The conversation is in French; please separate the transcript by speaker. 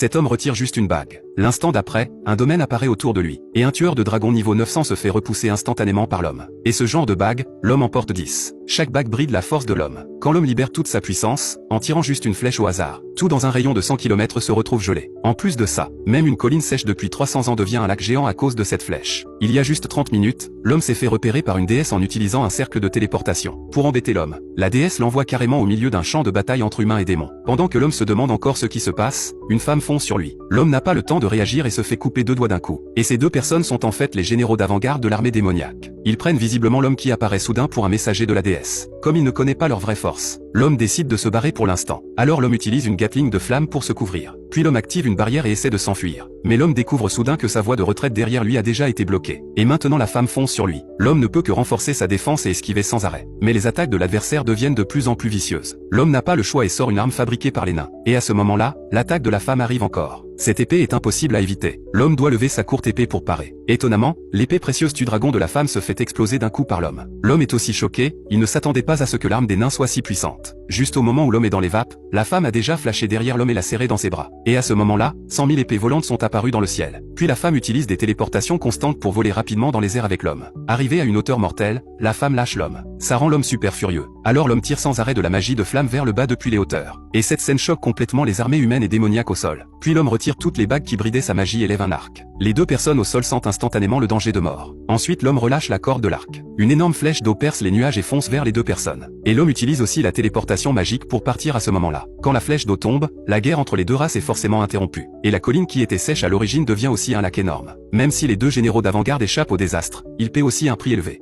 Speaker 1: Cet homme retire juste une bague. L'instant d'après, un domaine apparaît autour de lui, et un tueur de dragon niveau 900 se fait repousser instantanément par l'homme. Et ce genre de bague, l'homme en porte 10. Chaque bague bride la force de l'homme. Quand l'homme libère toute sa puissance, en tirant juste une flèche au hasard, tout dans un rayon de 100 km se retrouve gelé. En plus de ça, même une colline sèche depuis 300 ans devient un lac géant à cause de cette flèche. Il y a juste 30 minutes, l'homme s'est fait repérer par une déesse en utilisant un cercle de téléportation. Pour embêter l'homme, la déesse l'envoie carrément au milieu d'un champ de bataille entre humains et démons. Pendant que l'homme se demande encore ce qui se passe, une femme fonce sur lui. L'homme n'a pas le temps de réagir et se fait couper 2 doigts d'un coup. Et ces 2 personnes sont en fait les généraux d'avant-garde de l'armée démoniaque. Ils prennent visiblement l'homme qui apparaît soudain pour un messager de la déesse. Comme il ne connaît pas leur vraie force, l'homme décide de se barrer pour l'instant. Alors l'homme utilise une gatling de flamme pour se couvrir. Puis l'homme active une barrière et essaie de s'enfuir. Mais l'homme découvre soudain que sa voie de retraite derrière lui a déjà été bloquée. Et maintenant la femme fonce sur lui. L'homme ne peut que renforcer sa défense et esquiver sans arrêt. Mais les attaques de l'adversaire deviennent de plus en plus vicieuses. L'homme n'a pas le choix et sort une arme fabriquée par les nains. Et à ce moment-là, l'attaque de la femme arrive encore. Cette épée est impossible à éviter. L'homme doit lever sa courte épée pour parer. Étonnamment, l'épée précieuse du dragon de la femme se fait exploser d'un coup par l'homme. L'homme est aussi choqué, il ne s'attendait pas à ce que l'arme des nains soit si puissante. Juste au moment où l'homme est dans les vapes, la femme a déjà flashé derrière l'homme et l'a serré dans ses bras. Et à ce moment-là, 100 000 épées volantes sont apparues dans le ciel. Puis la femme utilise des téléportations constantes pour voler rapidement dans les airs avec l'homme. Arrivée à une hauteur mortelle, la femme lâche l'homme. Ça rend l'homme super furieux. Alors l'homme tire sans arrêt de la magie de flamme vers le bas depuis les hauteurs. Et cette scène choque complètement les armées humaines et démoniaques au sol. Puis l'homme retire toutes les bagues qui bridaient sa magie et lève un arc. Les 2 personnes au sol sentent instantanément le danger de mort. Ensuite l'homme relâche la corde de l'arc. Une énorme flèche d'eau perce les nuages et fonce vers les 2 personnes. Et l'homme utilise aussi la téléportation magique pour partir à ce moment-là. Quand la flèche d'eau tombe, la guerre entre les 2 races est forcément interrompue. Et la colline qui était sèche à l'origine devient aussi un lac énorme. Même si les 2 généraux d'avant-garde échappent au désastre, ils paient aussi un prix élevé.